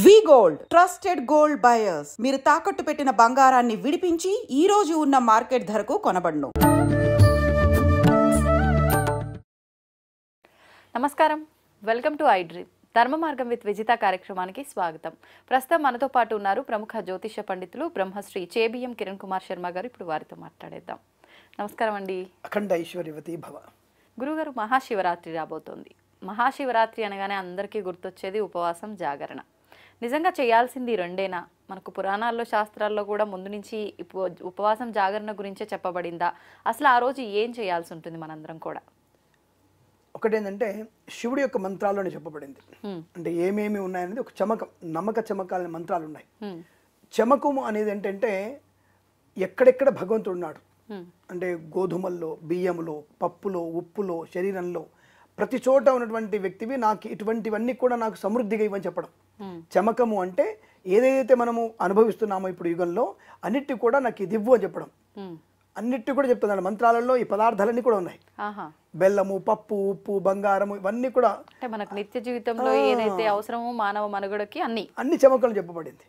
వి gold trusted gold buyers. మీరు తాకట్టు పెట్టిన బంగారాన్ని విడిపించి ఈ రోజు ఉన్న మార్కెట్ ధరకు కొనబడును. నమస్కారం, వెల్కమ్ టు ఐ డ్రీమ్. ధర్మ మార్గం విత్ విజిత కార్యక్రమానికి స్వాగతం. ప్రస్తుతం మనతో పాటు ఉన్నారు ప్రముఖ జ్యోతిష పండితులు బ్రహ్మశ్రీ చేబిఎం కిరణ్ కుమార్ శర్మ గారు. ఇప్పుడు వారితో మాట్లాడేద్దాం. నమస్కారం అండి. అఖండ ఐశ్వర్యవతి భవ. గురుగారు, మహాశివరాత్రి రాబోతోంది. మహాశివరాత్రి అనగానే అందరికీ గుర్తొచ్చేది ఉపవాసం, జాగరణ. నిజంగా చేయాల్సింది రెండేనా? మనకు పురాణాల్లో, శాస్త్రాల్లో కూడా ముందు నుంచి ఉపవాసం, జాగరణ గురించే చెప్పబడిందా? అసలు ఆ రోజు ఏం చేయాల్సి ఉంటుంది మనందరం కూడా? ఒకటేంటంటే శివుడి యొక్క మంత్రాల్లోనే చెప్పబడింది. అంటే ఏమేమి ఉన్నాయనేది ఒక చమకం, నమ్మక చమకాలనే మంత్రాలు ఉన్నాయి. చమకము అనేది ఏంటంటే ఎక్కడెక్కడ భగవంతుడు ఉన్నాడు అంటే గోధుమల్లో, బియ్యములో, పప్పులో, ఉప్పులో, శరీరంలో ప్రతి చోట ఉన్నటువంటి వ్యక్తివి నాకు ఇటువంటివన్నీ కూడా నాకు సమృద్ధిగా ఇవ్వని చెప్పడం. చమకము అంటే ఏదైతే మనము అనుభవిస్తున్నామో ఇప్పుడు యుగంలో అన్నిటి కూడా నాకు ఇది ఇవ్వు అని చెప్పడం. అన్నిటి కూడా చెప్తున్నాడు మంత్రాలలో. ఈ పదార్థాలన్నీ కూడా ఉన్నాయి. బెల్లము, పప్పు, ఉప్పు, బంగారము, ఇవన్నీ కూడా అంటే మనకు నిత్య జీవితంలో ఏదైతే అవసరమో మానవ మనుగడకి అన్ని చమకలు చెప్పబడింది.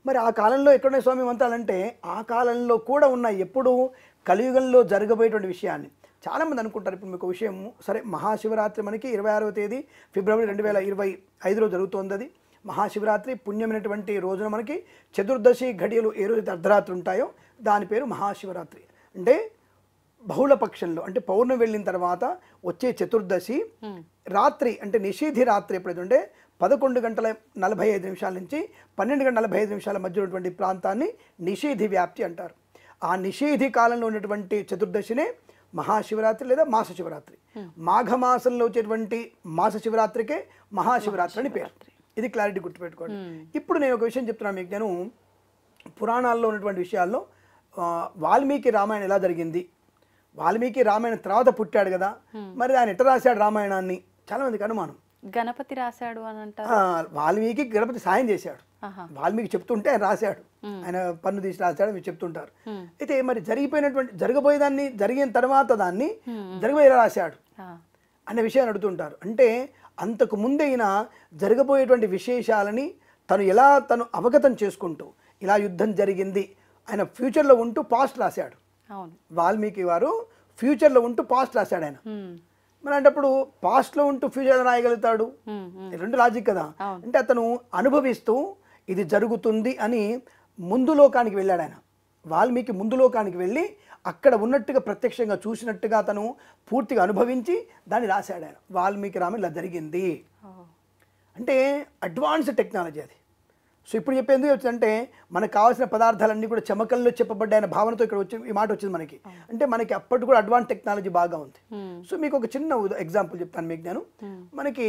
మరి ఆ కాలంలో ఎక్కడున్నాయి స్వామి మంత్రాలంటే ఆ కాలంలో కూడా ఉన్నాయి. ఎప్పుడు కలియుగంలో జరగబోయేటువంటి విషయాన్ని చాలామంది అనుకుంటారు. ఇప్పుడు మీకు విషయం సరే, మహాశివరాత్రి మనకి 26వ తేదీ ఫిబ్రవరి 2025 జరుగుతోంది. అది మహాశివరాత్రి పుణ్యమైనటువంటి రోజున మనకి చతుర్దశి ఘడియలు ఏ రోజైతే అర్ధరాత్రి ఉంటాయో దాని పేరు మహాశివరాత్రి. అంటే బహుళ పక్షంలో అంటే పౌర్ణమి వెళ్ళిన తర్వాత వచ్చే చతుర్దశి రాత్రి అంటే నిషేధి రాత్రి ఎప్పుడైతే ఉంటే 11:45 నుంచి 12:45 మధ్య ఉన్నటువంటి ప్రాంతాన్ని నిషేధి వ్యాప్తి అంటారు. ఆ నిషేధి కాలంలో ఉన్నటువంటి చతుర్దశినే మహాశివరాత్రి లేదా మాస శివరాత్రి. మాఘమాసంలో వచ్చేటువంటి మాస శివరాత్రికే మహాశివరాత్రి అని పేరు. ఇది క్లారిటీ గుర్తుపెట్టుకోండి. ఇప్పుడు నేను ఒక విషయం చెప్తున్నాను మీకు. నేను పురాణాల్లో ఉన్నటువంటి విషయాల్లో వాల్మీకి రామాయణం ఎలా జరిగింది, వాల్మీకి రామాయణం తర్వాత పుట్టాడు కదా, మరి ఆయన ఎట్లా రాశాడు రామాయణాన్ని చాలా మందికి అనుమానం. గణపతి రాశాడు అని అంటారు. వాల్మీకి గణపతి సాయం చేశాడు. వాల్మీకి చెప్తుంటే ఆయన రాశాడు, ఆయన పన్ను తీసి రాశాడు మీరు చెప్తుంటారు. అయితే మరి జరగబోయేదాన్ని జరిగిన తర్వాత దాన్ని జరగబోయేలా రాశాడు అనే విషయాన్ని అడుగుతుంటారు. అంటే అంతకు ముందైన జరగబోయేటువంటి విశేషాలని తను అవగతం చేసుకుంటూ ఇలా యుద్ధం జరిగింది ఆయన ఫ్యూచర్లో ఉంటూ పాస్ట్ రాశాడు. వాల్మీకి వారు ఫ్యూచర్లో ఉంటూ పాస్ట్ రాశాడు ఆయన. మరి అంటప్పుడు పాస్ట్లో ఉంటూ ఫ్యూచర్ రాయగలుగుతాడు, రెండు లాజిక్ కదా. అంటే అతను అనుభవిస్తూ ఇది జరుగుతుంది అని ముందు లోకానికి వెళ్ళాడు ఆయన. వాల్మీకి ముందు లోకానికి వెళ్ళి అక్కడ ఉన్నట్టుగా ప్రత్యక్షంగా చూసినట్టుగా అతను పూర్తిగా అనుభవించి దాన్ని రాశాడు ఆయన. వాల్మీకి రామాయణం ఇలా జరిగింది అంటే అడ్వాన్స్ టెక్నాలజీ అది. సో ఇప్పుడు చెప్పేందుకు వచ్చిందంటే మనకు కావాల్సిన పదార్థాలన్నీ కూడా చమకల్లో చెప్పబడ్డాయన్న భావనతో ఇక్కడ వచ్చి ఈ మాట వచ్చింది మనకి. అంటే మనకి అప్పటి కూడా అడ్వాన్స్ టెక్నాలజీ బాగా ఉంది. సో మీకు ఒక చిన్న ఎగ్జాంపుల్ చెప్తాను మీకు. నేను మనకి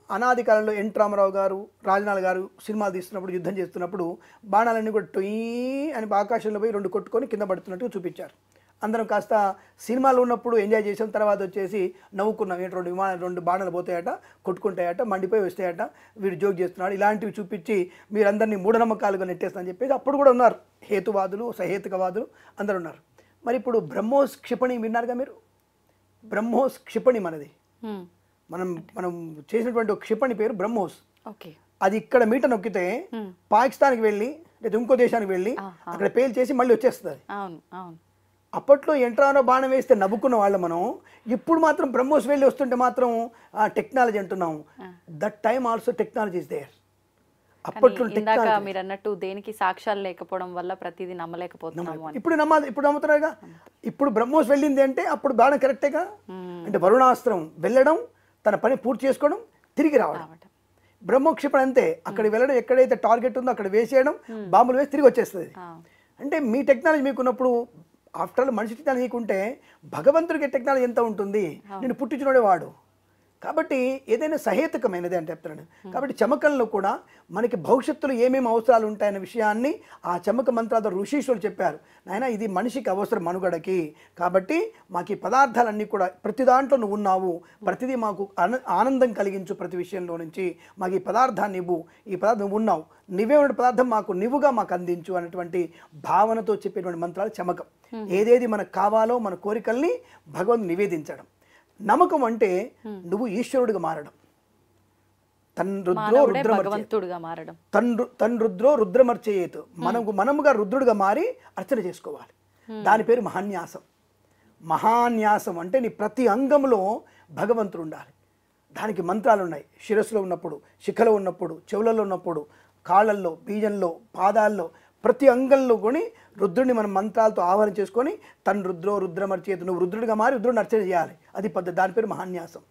అనాది కాలంలో ఎన్ రామారావు గారు, రాజనాల్ గారు సినిమాలు తీస్తున్నప్పుడు, యుద్ధం చేస్తున్నప్పుడు బాణాలన్నీ కూడా టొయ్యి అని ఆకాశంలో పోయి 2 కొట్టుకొని కింద పడుతున్నట్టుగా చూపించారు. అందరం కాస్త సినిమాలో ఉన్నప్పుడు ఎంజాయ్ చేసాం, తర్వాత వచ్చేసి నవ్వుకున్నాం. ఏంటి 2 బాణాలు పోతాయట, కొట్టుకుంటాయట, మండిపోయి వస్తాయట, వీడు జోక్ చేస్తున్నాడు, ఇలాంటివి చూపించి మీరందరినీ మూఢనమ్మకాలుగా నెట్టేస్తానని చెప్పేసి అప్పుడు కూడా ఉన్నారు హేతువాదులు, సహేతుకవాదులు అందరు ఉన్నారు. మరి ఇప్పుడు బ్రహ్మోస్ క్షిపణి విన్నారుగా మీరు. బ్రహ్మోస్ క్షిపణి మనది, మనం చేసినటువంటి ఒక క్షిపణి పేరు బ్రహ్మోస్. అది ఇక్కడ మీట నొక్కితే పాకిస్తాన్కి వెళ్ళి లేదా ఇంకో దేశానికి వెళ్ళి అక్కడ పేల్ చేసి మళ్ళీ వచ్చేస్తుంది. అప్పట్లో ఎంట్రానో బాణం వేస్తే నవ్వుకున్న వాళ్ళు మనం, ఇప్పుడు మాత్రం బ్రహ్మోస్ వెళ్ళి వస్తుంటే మాత్రం టెక్నాలజీ అంటున్నాం. That time also technology is there. అప్పట్లో మీరు అన్నట్టు దేనికి సాక్ష్యాలు లేకపోవడం వల్ల ప్రతిదీ నమ్మలేకపోతున్నాము. ఇప్పుడు నమ్ముతున్నారుగా. ఇప్పుడు బ్రహ్మోస్ వెళ్ళింది అంటే అప్పుడు బాణం కరెక్టేగా. అంటే వరుణాస్త్రం వెళ్ళడం, తన పని పూర్తి చేసుకోవడం, తిరిగి రావడం. బ్రహ్మోక్షిపణ అంతే, అక్కడికి వెళ్ళడం, ఎక్కడైతే టార్గెట్ ఉందో అక్కడ వేసేయడం, బాంబులు వేసి తిరిగి వచ్చేస్తుంది. అంటే మీ టెక్నాలజీ మీకున్నప్పుడు, ఆఫ్టర్ ఆల్ మనిషి టెక్నాలజీ నీకుంటే భగవంతుడికి టెక్నాలజీ ఎంత ఉంటుంది, నేను పుట్టించినోడే వాడు. కాబట్టి ఏదైనా సహేతుకమైనది అంటే చెప్తున్నాను. కాబట్టి చమకంలో కూడా మనకి భవిష్యత్తులో ఏమేమి అవసరాలు ఉంటాయనే విషయాన్ని ఆ చమక మంత్రాలతో ఋషీశ్వరులు చెప్పారు. నాయన ఇది మనిషికి అవసరం మనుగడకి, కాబట్టి మాకు ఈ పదార్థాలన్నీ కూడా ప్రతి దాంట్లో నువ్వు ఉన్నావు, ప్రతిదీ మాకు ఆనందం కలిగించు, ప్రతి విషయంలో నుంచి మాకు ఈ పదార్థాన్ని ఇవ్వు, ఈ పదార్థం నువ్వు ఉన్నావు, నువ్వే ఉన్న పదార్థం నివ్వుగా మాకు అందించు అనేటువంటి భావనతో చెప్పేటువంటి మంత్రాలు చమకం. ఏదేది మనకు కావాలో మన కోరికల్ని భగవంతుడు నివేదించడం. నమ్మకం అంటే నువ్వు ఈశ్వరుడిగా మారడం. తన్రుద్రో మానవుడే రుద్రమర్చేత్ భగవంతుడుగా మారడం. తన్రుద్రో రుద్రమర్చేత్ మనముగా రుద్రుడిగా మారి అర్చన చేసుకోవాలి. దాని పేరు మహాన్యాసం. మహాన్యాసం అంటే నీ ప్రతి అంగంలో భగవంతుడు ఉండాలి. దానికి మంత్రాలు ఉన్నాయి. శిరస్సులో ఉన్నప్పుడు, శిఖలో ఉన్నప్పుడు, చెవులలో ఉన్నప్పుడు, కాళ్ళల్లో, బీజంలో, పాదాల్లో, ప్రతి అంగంలో కొని రుద్రుడిని మనం మంత్రాలతో ఆహ్వానం చేసుకొని తన్రుద్రో రుద్రమర్చేత్ నువ్వు రుద్రుడిగా మారి రుద్రుడిని అర్చన చేయాలి. అది పద్ధతి. దాని పేరు మహాన్యాసం.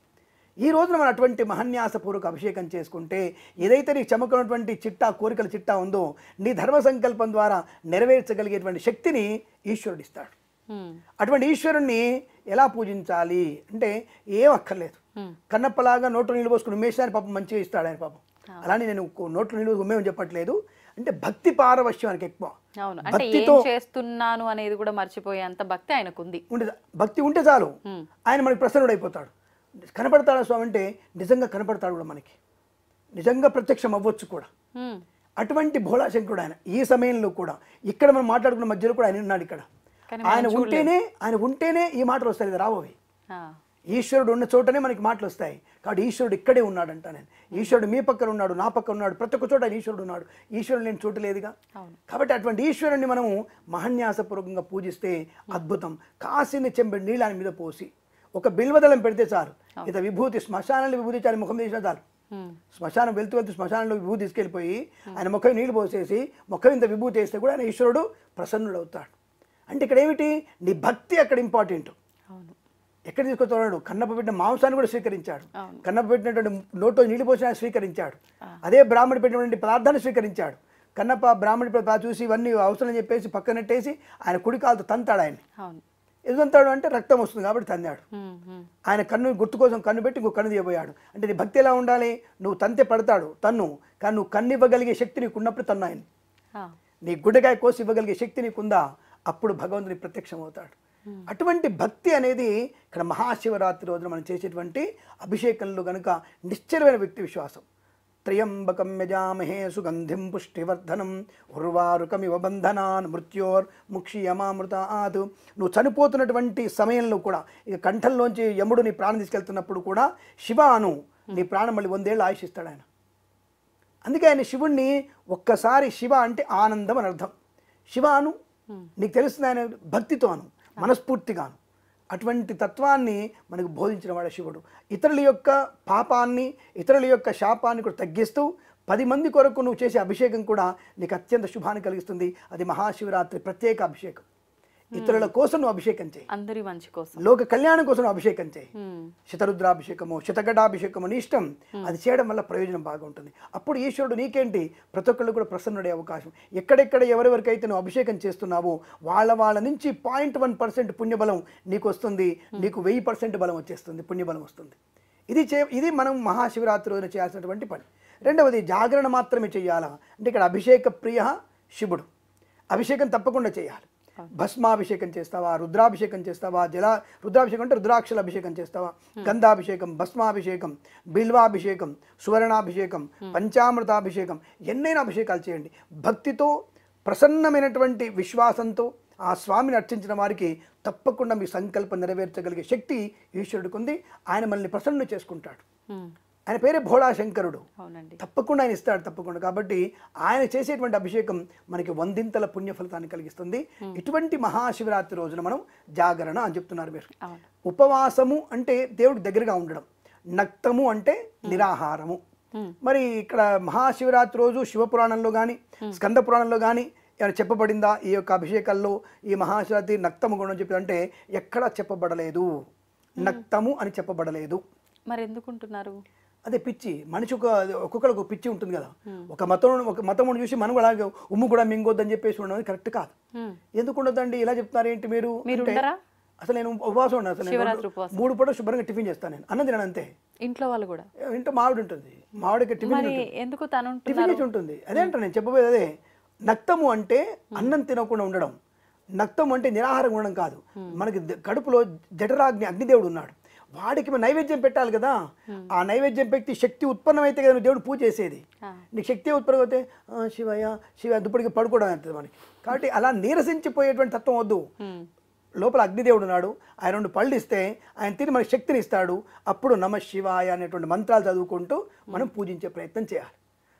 ఈ రోజున మనం అటువంటి మహాన్యాసపూర్వక అభిషేకం చేసుకుంటే ఏదైతే నీకు చమకున్నటువంటి చిట్టా కోరికల చిట్టా ఉందో నీ ధర్మ సంకల్పం ద్వారా నెరవేర్చగలిగేటువంటి శక్తిని ఈశ్వరుడు ఇస్తాడు. అటువంటి ఈశ్వరుణ్ణి ఎలా పూజించాలి అంటే ఏం అక్కర్లేదు. కన్నప్పలాగా నోట్లో నీళ్ళు పోసుకుని ఉమ్మేసాన్ని పాపం మంచిగా ఇస్తాడు ఆయన పాపం. అలానే నేను నోట్లో నీళ్ళు ఉమ్మేమని చెప్పట్లేదు. అంటే భక్తి పారవశ్యానికి ఎక్కువ. భక్తితో చేస్తున్నాను అనేది కూడా మర్చిపోయేంత భక్తి ఆయనకుంది. భక్తి ఉంటే చాలు ఆయన మనకి ప్రసన్నుడు అయిపోతాడు. కనపడతాడు స్వామి అంటే నిజంగా కనపడతాడు కూడా, మనకి నిజంగా ప్రత్యక్షం అవ్వచ్చు కూడా. అటువంటి భోళాశంకరుడు ఆయన. ఈ సమయంలో కూడా ఇక్కడ మనం మాట్లాడుకున్న మధ్యలో కూడా ఆయన ఉన్నాడు. ఇక్కడ ఆయన ఉంటేనే ఈ మాటలు వస్తాయి కదా, రావోవి. ఈశ్వరుడు ఉన్న చోటనే మనకి మాటలు వస్తాయి. కాబట్టి ఈశ్వరుడు ఇక్కడే ఉన్నాడంట నేను. ఈశ్వరుడు మీ పక్కన ఉన్నాడు, నా పక్కన ఉన్నాడు, ప్రతి ఒక్క చోట ఆయన ఈశ్వరుడు ఉన్నాడు. ఈశ్వరుడు లేని చోటు లేదుగా. కాబట్టి అటువంటి ఈశ్వరుణ్ణి మనము మహాన్యాసపూర్వకంగా పూజిస్తే అద్భుతం. కాసిని చెంబడి నీళ్ళు ఆయన మీద పోసి ఒక బిల్వదళం పెడితే చాలు. ఇత విభూతి శ్మశానంలో విభూతి చాలు ముఖం తీసిన చాలు. శ్మశానం వెళ్తూ శ్మశానంలో విభూతి తీసుకెళ్ళిపోయి ఆయన ముఖం నీళ్ళు పోసేసి ముఖం ఇంత విభూతి వేస్తే కూడా ఆయన ఈశ్వరుడు ప్రసన్నుడు అవుతాడు. అంటే ఇక్కడ ఏమిటి, నీ భక్తి అక్కడ ఇంపార్టెంట్. ఎక్కడ తీసుకొస్తున్నాడు? కన్నప్ప పెట్టిన మాంసాన్ని కూడా స్వీకరించాడు. కన్నప్ప పెట్టినటువంటి నోట్లో నీళ్ళు పోసిన స్వీకరించాడు. అదే బ్రాహ్మణి పెట్టినటువంటి పదార్థాన్ని స్వీకరించాడు. కన్నప్ప బ్రాహ్మణి చూసి ఇవన్నీ అవసరం చెప్పేసి పక్కనెట్టేసి ఆయన కుడి కాలుతో తంతాడు. ఆయన్ని ఎందుకంతాడు అంటే రక్తం వస్తుంది కాబట్టి తందాడు. ఆయన కన్ను గుర్తు కోసం కన్ను పెట్టి ఇంకో కన్ను తీయబోయాడు. అంటే నీ భక్తి ఎలా ఉండాలి? నువ్వు తంతే పడతాడు తన్ను, కానీ నువ్వు కన్ను ఇవ్వగలిగే శక్తి నీకు ఉన్నప్పుడు తన్ను. ఆయన నీ గుడ్డకాయ కోసి ఇవ్వగలిగే శక్తి నీకుందా, అప్పుడు భగవంతుని ప్రత్యక్షం అవుతాడు. అటువంటి భక్తి అనేది ఇక్కడ మహాశివరాత్రి రోజున మనం చేసేటువంటి అభిషేకంలో కనుక నిశ్చలమైన వ్యక్తి విశ్వాసం. త్రయంబకం యజామహే సుగంధిం పుష్టివర్ధనం ఉర్వారుకమివ బంధనాన్ మృత్యోర్ ముక్షియమామృతాత్. నువ్వు చనిపోతున్నటువంటి సమయంలో కూడా ఇక కంఠంలోంచి యముడు నీ ప్రాణం తీసుకెళ్తున్నప్పుడు కూడా శివాను నీ ప్రాణం మళ్ళీ 100 ఏళ్ళు ఆయుషిస్తాడు ఆయన. అందుకే ఆయన శివుణ్ణి ఒక్కసారి శివ అంటే ఆనందం అని అర్థం. శివాను నీకు తెలుస్తుంది ఆయన భక్తితో అను, మనస్ఫూర్తిగాను. అటువంటి తత్వాన్ని మనకు బోధించిన వాడు శివుడు. ఇతరుల యొక్క పాపాన్ని, ఇతరుల యొక్క శాపాన్ని కూడా తగ్గిస్తూ 10 మంది కొరకు నువ్వు చేసే అభిషేకం కూడా నీకు అత్యంత శుభాన్ని కలిగిస్తుంది. అది మహాశివరాత్రి ప్రత్యేక అభిషేకం. ఇతరుల కోసం నువ్వు అభిషేకం చేయి, అందరి మంచి కోసం, లోక కళ్యాణం కోసం నువ్వు అభిషేకం చేయి. శతరుద్రాభిషేకము, శతగడాభిషేకము నీ ఇష్టం. అది చేయడం వల్ల ప్రయోజనం బాగా ఉంటుంది. అప్పుడు ఈశ్వరుడు నీకేంటి ప్రతి ఒక్కళ్ళు కూడా ప్రసన్నుడే అవకాశం. ఎక్కడెక్కడ ఎవరెవరికైతే నువ్వు అభిషేకం చేస్తున్నావో వాళ్ళ నుంచి 0.1% పుణ్యబలం నీకు వస్తుంది. నీకు 1000% బలం వచ్చేస్తుంది, పుణ్యబలం వస్తుంది. ఇది మనం మహాశివరాత్రి రోజున చేయాల్సినటువంటి పని. రెండవది జాగరణ మాత్రమే చేయాలా అంటే ఇక్కడ అభిషేక ప్రియ శివుడు. అభిషేకం తప్పకుండా చేయాలి. భస్మాభిషేకం చేస్తావా, రుద్రాభిషేకం చేస్తావా, రుద్రాభిషేకం అంటే రుద్రాక్షల అభిషేకం చేస్తావా, గంధాభిషేకం, భస్మాభిషేకం, బిల్వాభిషేకం, సువర్ణాభిషేకం, పంచామృతాభిషేకం, ఎన్నైనా అభిషేకాలు చేయండి. భక్తితో ప్రసన్నమైనటువంటి విశ్వాసంతో ఆ స్వామిని అర్చించిన వారికి తప్పకుండా మీ సంకల్పం నెరవేర్చగలిగే శక్తి ఈశ్వరుడికి ఉంది. ఆయన మనల్ని ప్రసన్నం చేసుకుంటాడు. ఆయన పేరే భోళాశంకరుడు. తప్పకుండా ఆయన ఇస్తాడు, తప్పకుండా. కాబట్టి ఆయన చేసేటువంటి అభిషేకం మనకి 100ంతల పుణ్య ఫలితాన్ని కలిగిస్తుంది. ఇటువంటి మహాశివరాత్రి రోజున మనం జాగరణ అని చెప్తున్నారు మీరు. ఉపవాసము అంటే దేవుడికి దగ్గరగా ఉండడం, నక్తము అంటే నిరాహారము. మరి ఇక్కడ మహాశివరాత్రి రోజు శివపురాణంలో కానీ స్కంద పురాణంలో కానీ ఏమైనా చెప్పబడిందా ఈ యొక్క అభిషేకాల్లో ఈ మహాశివరాత్రి నక్తము గుణం చెప్పిదంటే ఎక్కడా చెప్పబడలేదు. నక్తము అని చెప్పబడలేదు. మరి ఎందుకుంటున్నారు? అదే పిచ్చి. మనిషి ఒక్కొక్కరికి ఒక పిచ్చి ఉంటుంది కదా. ఒక మతం చూసి మనం అలాగే ఉమ్ము కూడా మింగొద్దని చెప్పేసి ఉండడం కరెక్ట్ కాదు. ఎందుకు ఉండొద్దండి ఇలా చెప్తున్నారు ఏంటి మీరు? అసలు నేను ఉపవాసం ఉన్నాను. అసలు 3 పూట శుభ్రంగా టిఫిన్ చేస్తాను. నేను అన్నం తినను అంతే. ఇంట్లో వాళ్ళు కూడా ఇంట్లో మావిడి ఉంటుంది, మావిడికి టిఫిన్ చేసి ఉంటుంది. అదే అంట నేను చెప్పబోయేది అదే. నక్తము అంటే అన్నం తినకుండా ఉండడం. నక్తం అంటే నిరాహారం ఉండడం కాదు. మనకి కడుపులో జఠరాగ్ని అగ్నిదేవుడు ఉన్నాడు. వాడికి నైవేద్యం పెట్టాలి కదా. ఆ నైవేద్యం పెట్టి శక్తి ఉత్పన్నమైతే కదా దేవుడు పూజ చేసేది. నీకు శక్తి ఉత్పన్నం అయితే శివయ్య దుప్పటికి పడుకోవడం అవుతుంది మనకి. కాబట్టి అలా నీరసించిపోయేటువంటి తత్వం వద్దు. లోపల అగ్నిదేవుడు ఉన్నాడు, ఆయన 2 పళ్ళు ఇస్తే ఆయన తిని మనకి శక్తిని ఇస్తాడు. అప్పుడు నమ శివాయ అనేటువంటి మంత్రాలు చదువుకుంటూ మనం పూజించే ప్రయత్నం చేయాలి.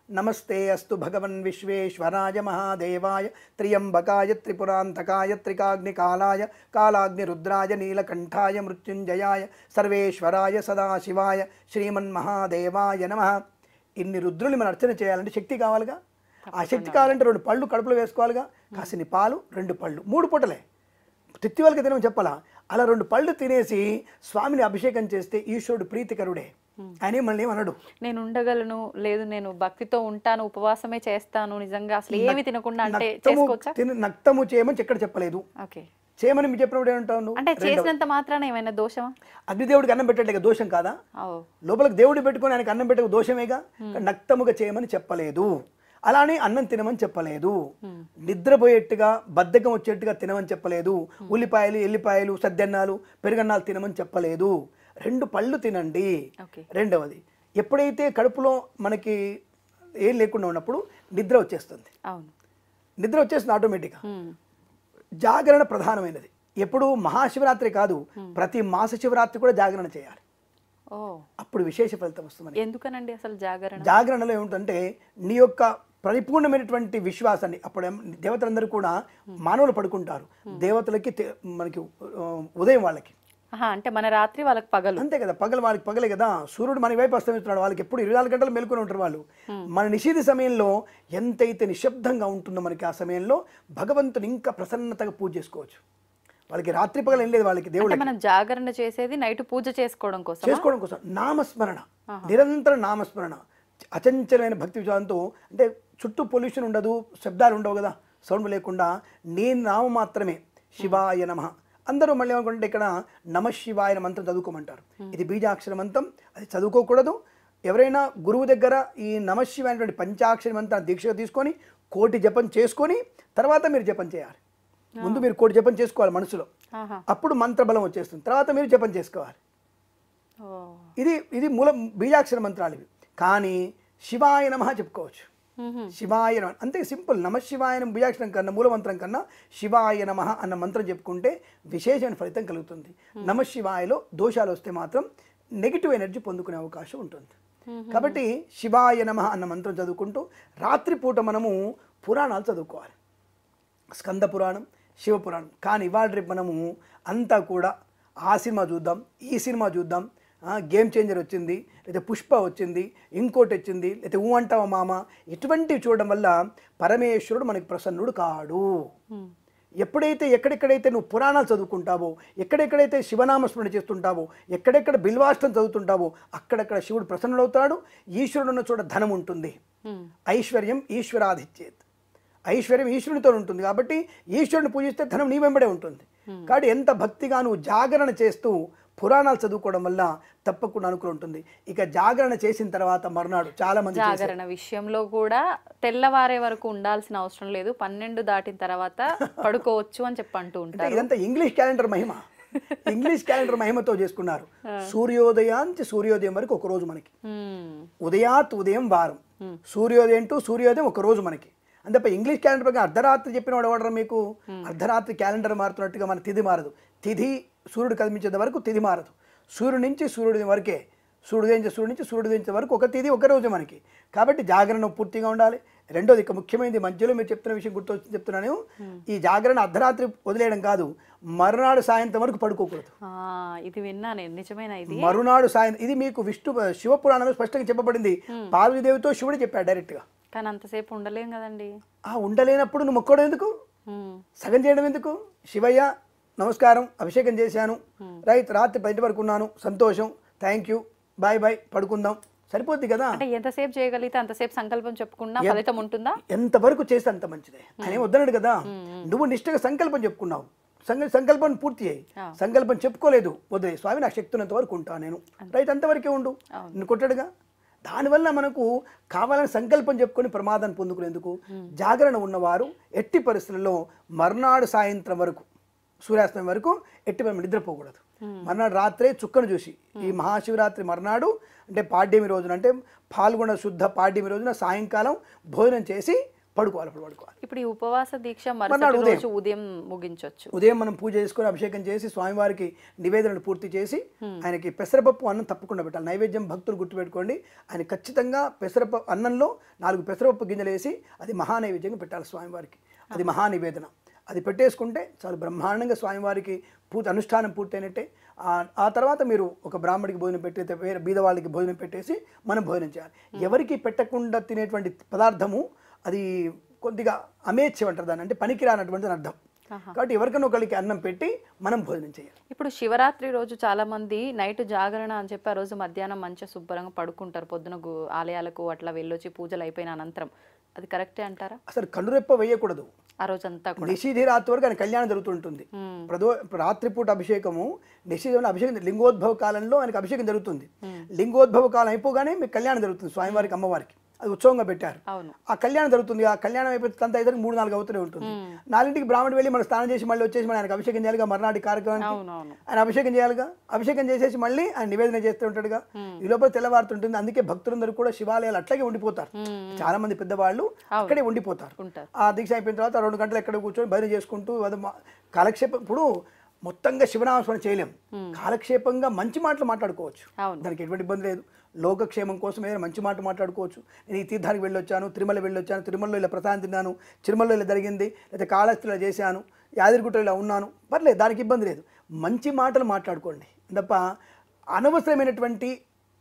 నమస్తే అస్తు భగవన్ విశ్వేశ్వరాయ మహాదేవాయ త్రియంబకాయ త్రిపురాంతకాయ త్రికాగ్నికాలాయ కాలాగ్నిరుద్రాయ నీలకంఠాయ మృత్యుంజయాయ సర్వేశ్వరాయ సదాశివాయ శ్రీమన్మహాదేవాయ నమః. ఇన్ని రుద్రుల్ని మనం అర్చన చేయాలంటే శక్తి కావాలిగా. ఆ శక్తి కావాలంటే 2 పళ్ళు కడుపులో వేసుకోవాలిగా, కాసిని పాలు 2 పళ్ళు 3 పూటలే తిత్తివాళ్ళకి తినమని చెప్పాలా. అలా 2 పళ్ళు తినేసి స్వామిని అభిషేకం చేస్తే ఈశ్వరుడు ప్రీతికరుడే, ఆయన మళ్ళీ అనడు నేను ఉండగలను, లేదు నేను భక్తితో ఉంటాను, ఉపవాసమే చేస్తాను, నిజంగా అసలు ఏమి తినకుండా అంటే చేసుకోవచ్చా? నక్తము చేయమని ఎక్కడ చెప్పలేదు. ఓకే, చేయమని మీరు చెప్పినప్పుడు ఏమంటావు? అంటే చేసినంత మాత్రాన ఏమైనా దోషమా? అగ్నిదేవుడికి అన్నం పెట్టట్లేక దోషం కాదా? లోపలికి దేవుడు పెట్టుకొని ఆయనకి అన్నం పెట్టక దోషమేగా. నక్తముగా చేయమని చెప్పలేదు, అలానే అన్నం తినమని చెప్పలేదు, నిద్రపోయేట్టుగా బద్ధకం వచ్చేట్టుగా తినమని చెప్పలేదు, ఉల్లిపాయలు ఎల్లిపాయలు సద్దెన్నాలు పెరుగన్నాలు తినమని చెప్పలేదు. 2 పళ్ళు తినండి. రెండవది, ఎప్పుడైతే కడుపులో మనకి ఏం లేకుండా ఉన్నప్పుడు నిద్ర వచ్చేస్తుంది. నిద్ర వచ్చేస్తుంది ఆటోమేటిక్గా. జాగరణ ప్రధానమైనది. ఎప్పుడు మహాశివరాత్రి కాదు, ప్రతి మాస శివరాత్రి కూడా జాగరణ చేయాలి. అప్పుడు విశేష ఫలితం వస్తుంది. ఎందుకనండి అసలు జాగరణ? జాగరణలో ఏమిటంటే నీ యొక్క పరిపూర్ణమైనటువంటి విశ్వాసాన్ని, అప్పుడు దేవతలందరూ కూడా మానవులు పడుకుంటారు, దేవతలకి మనకి ఉదయం వాళ్ళకి, అంటే మన రాత్రి వాళ్ళకి పగలు, అంతే కదా. పగలు వాళ్ళకి పగలే కదా. సూర్యుడు మన వైపు అస్తమిస్తున్నాడు, వాళ్ళకి ఎప్పుడు 24 గంటలు మెలుకొని ఉంటారు వాళ్ళు. మన నిషేధ సమయంలో ఎంతైతే నిశ్శబ్దంగా ఉంటుందో మనకి ఆ సమయంలో భగవంతుని ఇంకా ప్రసన్నతగా పూజ చేసుకోవచ్చు. వాళ్ళకి రాత్రి పగలు ఏం లేదు వాళ్ళకి. దేవుడు మనం జాగరణ చేసేది నైట్ పూజ చేసుకోవడం కోసం నామస్మరణ, నిరంతర నామస్మరణ, అచంచలమైన భక్తి విశ్వాసంతో. అంటే చుట్టూ పొల్యూషన్ ఉండదు, శబ్దాలు ఉండవు కదా, సౌండ్ లేకుండా నేను నామం మాత్రమే శివాయ నమః. అందరూ మళ్ళీ ఏమనుకుంటే ఇక్కడ నమ శివాయ మంత్రం చదువుకోమంటారు. ఇది బీజాక్షర మంత్రం, అది చదువుకోకూడదు. ఎవరైనా గురువు దగ్గర ఈ నమ శివాయ అనేటువంటి పంచాక్షరి మంత్రాన్ని దీక్షగా తీసుకొని 1,000 జపం చేసుకొని తర్వాత మీరు జపం చేయాలి. ముందు మీరు 1,000 జపం చేసుకోవాలి మనసులో, అప్పుడు మంత్రబలం వచ్చేస్తుంది, తర్వాత మీరు జపం చేసుకోవాలి. ఇది మూల బీజాక్షర మంత్రాలు ఇవి. కానీ శివాయ నమః చెప్పుకోవచ్చు. శివాయ నమః అంతే సింపుల్. నమ శివాయ బీజాక్షరం కన్నా మూలమంత్రం కన్నా శివాయ నమః అన్న మంత్రం చెప్పుకుంటే విశేషమైన ఫలితం కలుగుతుంది. నమ శివాయలో దోషాలు వస్తే మాత్రం నెగిటివ్ ఎనర్జీ పొందుకునే అవకాశం ఉంటుంది. కాబట్టి శివాయ నమః అన్న మంత్రం చదువుకుంటూ రాత్రిపూట మనము పురాణాలు చదువుకోవాలి. స్కంద పురాణం, శివ పురాణం. కానీ ఇవాళ రేపు మనము అంతా కూడా ఆ సినిమా చూద్దాం, ఈ సినిమా చూద్దాం, గేమ్ చేంజర్ వచ్చింది, లేదా పుష్ప వచ్చింది, ఇంకోటి వచ్చింది, లేదా ఊ అంటావా మామ, ఇటువంటివి చూడడం వల్ల పరమేశ్వరుడు మనకి ప్రసన్నుడు కాడు. ఎప్పుడైతే ఎక్కడెక్కడైతే నువ్వు పురాణాలు చదువుకుంటావో, ఎక్కడెక్కడైతే శివనామస్మరణ చేస్తుంటావో, ఎక్కడెక్కడ బిల్వాష్టం చదువుతుంటావో అక్కడక్కడ శివుడు ప్రసన్నుడవుతాడు. ఈశ్వరుడు ఉన్న చోట ధనం ఉంటుంది. ఐశ్వర్యం ఈశ్వరాధిచ్చేత్, ఐశ్వర్యం ఈశ్వరునితో ఉంటుంది. కాబట్టి ఈశ్వరుని పూజిస్తే ధనం నీ వెంబడే ఉంటుంది. కాబట్టి ఎంత భక్తిగా నువ్వు జాగరణ చేస్తూ పురాణాలు చదువుకోవడం వల్ల తప్పకుండా అనుకూలం ఉంటుంది. ఇక జాగరణ చేసిన తర్వాత మర్నాడు చాలా మంది జాగరణ విషయంలో కూడా తెల్లవారే వరకు ఉండాల్సిన అవసరం లేదు, 12 దాటిన తర్వాత పడుకోవచ్చు అని చెప్పి అంటూ ఉంటారు. ఇదంతా ఇంగ్లీష్ క్యాలెండర్ మహిమ. ఇంగ్లీష్ క్యాలెండర్ మహిమతో చేసుకున్నారు. సూర్యోదయానికి సూర్యోదయం వరకు ఒక రోజు మనకి, ఉదయాత్ ఉదయం వారం, సూర్యోదయం టు సూర్యోదయం ఒక రోజు మనకి. అంతే ఇంగ్లీష్ క్యాలెండర్ ప్రకారం అర్ధరాత్రి చెప్పిన వాడు ఎవడరా మీకు? అర్ధరాత్రి క్యాలెండర్ మారుతున్నట్టుగా మన తిథి మారదు. తిథి సూర్యుడు కనిపించేంత వరకు తిథి మారదు. సూర్యుడి నుంచి సూర్యుడి వరకే, సూర్యుడు నుంచి సూర్యుడు వరకు ఒక తిథి ఒక రోజు మనకి. కాబట్టి జాగరణ పూర్తిగా ఉండాలి. రెండోది ఇక ముఖ్యమైనది, మధ్యలో మీరు చెప్తున్న విషయం గుర్తొచ్చి చెప్తున్నాను, ఈ జాగరణ అర్ధరాత్రి వదిలేయడం కాదు, మరునాడు సాయంత్రం వరకు పడుకోకూడదు. ఇది విన్నాను, నిజమైన ఇది. మరునాడు సాయంత్రం, ఇది మీకు విష్ణు శివపురాణంలో స్పష్టంగా చెప్పబడింది. పార్వతీదేవితో శివుడు చెప్పాడు డైరెక్ట్గా. కానీ అంతసేపు ఉండలేం కదండి. ఉండలేనప్పుడు నువ్వు మొక్కడం ఎందుకు, సగం చేయడం ఎందుకు? శివయ్య నమస్కారం, అభిషేకం చేశాను, రాత్రి 10 వరకు ఉన్నాను, సంతోషం, థ్యాంక్ యూ, బాయ్ బాయ్, పడుకుందాం, సరిపోద్ది కదా. అంటే ఎంతసేపు చేయగలిగితే అంతసేపు సంకల్పం చెప్పుకున్నా ఫలితం ఉంటుందా? ఎంతవరకు చేస్తే అంత మంచిదే. ఆయన వద్దన్నాడు కదా. నువ్వు నిష్ఠగా సంకల్పం చెప్పుకున్నావు, సంకల్పం పూర్తి అయ్యి, సంకల్పం చెప్పుకోలేదు, వదిలే స్వామి నాకు శక్తి ఉన్నంత వరకు ఉంటా నేను, అంతవరకే ఉండు, నిన్ను కొట్టాడుగా. దానివల్ల మనకు కావాలని సంకల్పం చెప్పుకొని ప్రమాదాన్ని పొందుకునేందుకు జాగరణ ఉన్నవారు ఎట్టి పరిస్థితుల్లో మర్నాడు సాయంత్రం వరకు, సూర్యాస్తమయం వరకు ఎట్టి నిద్రపోకూడదు. మర్నాడు రాత్రే చుక్కను చూసి, ఈ మహాశివరాత్రి మర్నాడు అంటే పాడ్యమి రోజున, అంటే పాల్గొన శుద్ధ పాడ్యమి రోజున సాయంకాలం భోజనం చేసి పడుకోవాలి, అప్పుడు పడుకోవాలి. ఇప్పుడు ఈ ఉపవాస దీక్ష మరుసటి రోజు ఉదయం ముగించవచ్చు. ఉదయం మనం పూజ చేసుకొని అభిషేకం చేసి స్వామివారికి నివేదనలు పూర్తి చేసి ఆయనకి పెసరపప్పు అన్నం తప్పకుండా పెట్టాలి. నైవేద్యం భక్తులు గుర్తుపెట్టుకోండి, ఆయన ఖచ్చితంగా పెసరపప్పు అన్నంలో 4 పెసరపప్పు గింజలు వేసి అది మహానైవేద్యంగా పెట్టాలి స్వామివారికి. అది మహానివేదన. అది పెట్టేసుకుంటే చాలా బ్రహ్మాండంగా స్వామివారికి అనుష్ఠానం పూర్తయినట్టే. ఆ తర్వాత మీరు ఒక బ్రాహ్మడికి భోజనం పెట్టేస్తే వేరే బీదవాళ్ళకి భోజనం పెట్టేసి మనం భోజనం చేయాలి. ఎవరికి పెట్టకుండా తినేటువంటి పదార్థము అది కొద్దిగా అమేచ్ఛం అంటారు దాన్ని, అంటే పనికిరానటువంటిది అర్థం. కాబట్టి ఎవరికైనా ఒకరికి అన్నం పెట్టి మనం భోజనం చేయాలి. ఇప్పుడు శివరాత్రి రోజు చాలా మంది నైట్ జాగరణ అని చెప్పి ఆ రోజు మధ్యాహ్నం మంచిగా శుభ్రంగా పడుకుంటారు, పొద్దున ఆలయాలకు అట్లా వెళ్ళొచ్చి పూజలు అయిపోయిన అనంతరం. అది కరెక్టే అంటారా? అసలు కనురెప్ప వేయకూడదు ఆ రోజంతా. నిషిధి రాత్రి వరకు ఆయన కళ్యాణం జరుగుతుంటుంది. రాత్రిపూట అభిషేకము, నిషిధంలో అభిషేకం, లింగోద్భవ కాలంలో ఆయనకు అభిషేకం జరుగుతుంది. లింగోద్భవ కాలం అయిపోగానే మీకు కళ్యాణం జరుగుతుంది స్వామివారికి, అమ్మవారికి. అది ఉత్సవంగా పెట్టారు. ఆ కళ్యాణం జరుగుతుంది. ఆ కళ్యాణం అయిపోతే తంత అయితే 3-4 అవుతూనే ఉంటుంది. 4ంటికి బ్రాహ్మణుడు వెళ్ళి మనం స్నానం చేసి మళ్ళీ వచ్చేసి మన ఆయనకు అభిషేకం చేయాలిగా. మర్నాటి కార్యక్రమానికి ఆయన అభిషేకం చేయాలిగా. అభిషేకం చేసేసి మళ్ళీ ఆయన నివేదన చేస్తూ ఉంటాడుగా. ఈ లోపల తెల్లవారుతుంటుంది. అందుకే భక్తులందరూ కూడా శివాలయాలు అట్లాగే ఉండిపోతారు. చాలా మంది పెద్దవాళ్ళు అక్కడే ఉండిపోతారు. ఆ దీక్ష అయిపోయిన తర్వాత 2 గంటలు ఎక్కడ కూర్చొని భజన చేసుకుంటూ కాలక్షేపం. ఇప్పుడు మొత్తంగా శివనామస్మరణ చేయలేం, కాలక్షేపంగా మంచి మాటలు మాట్లాడుకోవచ్చు, దానికి ఎటువంటి ఇబ్బంది లేదు. లోకక్షేమం కోసం ఏదైనా మంచి మాట మాట్లాడుకోవచ్చు. నేను ఈ తీర్థానికి వెళ్ళొచ్చాను, తిరుమల వెళ్ళొచ్చాను, తిరుమలలో ఇలా ప్రసాదం తిన్నాను, తిరుమలలో ఇలా జరిగింది, లేదా కాళహస్తిలో చేశాను, యాదగిరిగుట్టలో ఇలా ఉన్నాను, పర్లేదు, దానికి ఇబ్బంది లేదు. మంచి మాటలు మాట్లాడుకోండి తప్ప అనవసరమైనటువంటి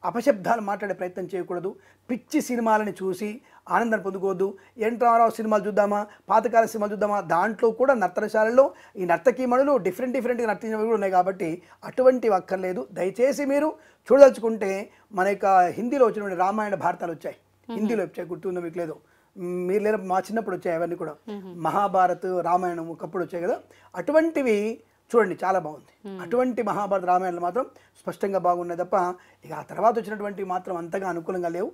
అపశబ్దాలు మాట్లాడే ప్రయత్నం చేయకూడదు. పిచ్చి సినిమాలని చూసి ఆనందాన్ని పొందుకోవద్దు. ఎన్టీఆర్ సినిమాలు చూద్దామా, పాతకాల సినిమాలు చూద్దామా, దాంట్లో కూడా నర్తనశాలలో ఈ నర్తకీమణులు డిఫరెంట్గా నర్తించినవి కూడా ఉన్నాయి. కాబట్టి అటువంటివి అక్కర్లేదు. దయచేసి మీరు చూడదలుచుకుంటే మన యొక్క హిందీలో వచ్చినటువంటి రామాయణ భారతాలు వచ్చాయి, హిందీలో వచ్చాయి, గుర్తుందో మీకు లేదు, మీరు లేదా మా చిన్నప్పుడు వచ్చాయి అవన్నీ కూడా. మహాభారత్, రామాయణం ఒకప్పుడు వచ్చాయి కదా, అటువంటివి చూడండి, చాలా బాగుంది. అటువంటి మహాభారత రామాయణాలు మాత్రం స్పష్టంగా బాగున్నాయి తప్ప ఇక ఆ తర్వాత వచ్చినటువంటి మాత్రం అంతగా అనుకూలంగా లేవు.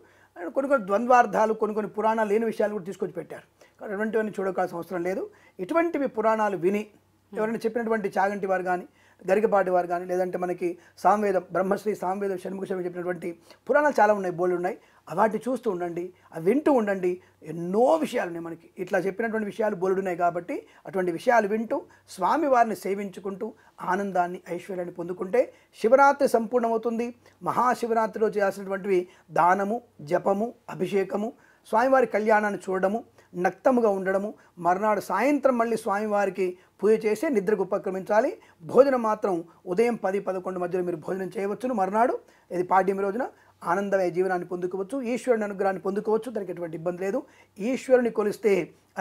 కొన్ని ద్వంద్వార్థాలు, కొన్ని పురాణాలు లేని విషయాలు కూడా తీసుకొచ్చి పెట్టారు. అటువంటివన్నీ చూడకాల్సిన అవసరం లేదు. ఇటువంటివి పురాణాలు విని ఎవరైనా చెప్పినటువంటి చాగంటి వారు కానీ, గరికపాటి వారు కానీ, లేదంటే మనకి సామవేదం, బ్రహ్మశ్రీ సామవేదం షణ్ముఖ శర్మ చెప్పినటువంటి పురాణాలు చాలా ఉన్నాయి, బోల్డ్ ఉన్నాయి. వాటిని చూస్తూ ఉండండి, అవి వింటూ ఉండండి. ఎన్నో విషయాలు ఉన్నాయి మనకి, ఇట్లా చెప్పినటువంటి విషయాలు బోల్డ్ ఉన్నాయి. కాబట్టి అటువంటి విషయాలు వింటూ స్వామివారిని సేవించుకుంటూ ఆనందాన్ని, ఐశ్వర్యాన్ని పొందుకుంటే శివరాత్రి సంపూర్ణమవుతుంది. మహాశివరాత్రిలో చేయాల్సినటువంటివి దానము, జపము, అభిషేకము, స్వామివారి కళ్యాణాన్ని చూడడము, నక్తముగా ఉండడము, మర్నాడు సాయంత్రం మళ్ళీ స్వామివారికి పూజ చేసి నిద్రకు ఉపక్రమించాలి. భోజనం మాత్రం ఉదయం 10-11 మధ్యలో మీరు భోజనం చేయవచ్చును. మర్నాడు ఇది పాడ్యమి రోజున ఆనందమయ జీవనాన్ని పొందుకోవచ్చు, ఈశ్వరుని అనుగ్రహాన్ని పొందుకోవచ్చు, దానికి ఎటువంటి ఇబ్బంది లేదు. ఈశ్వరుని కొలిస్తే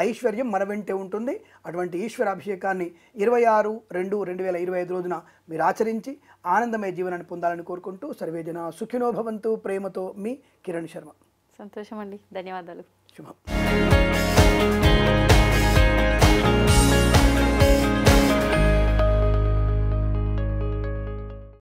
ఐశ్వర్యం మన వెంటే ఉంటుంది. అటువంటి ఈశ్వరాభిషేకాన్ని 26/2/2025 రోజున మీరు ఆచరించి ఆనందమయ జీవనాన్ని పొందాలని కోరుకుంటూ సర్వేజన సుఖినో భవంతు. ప్రేమతో మీ కిరణ్ శర్మ. సంతోషం అండి, ధన్యవాదాలు. శుభం.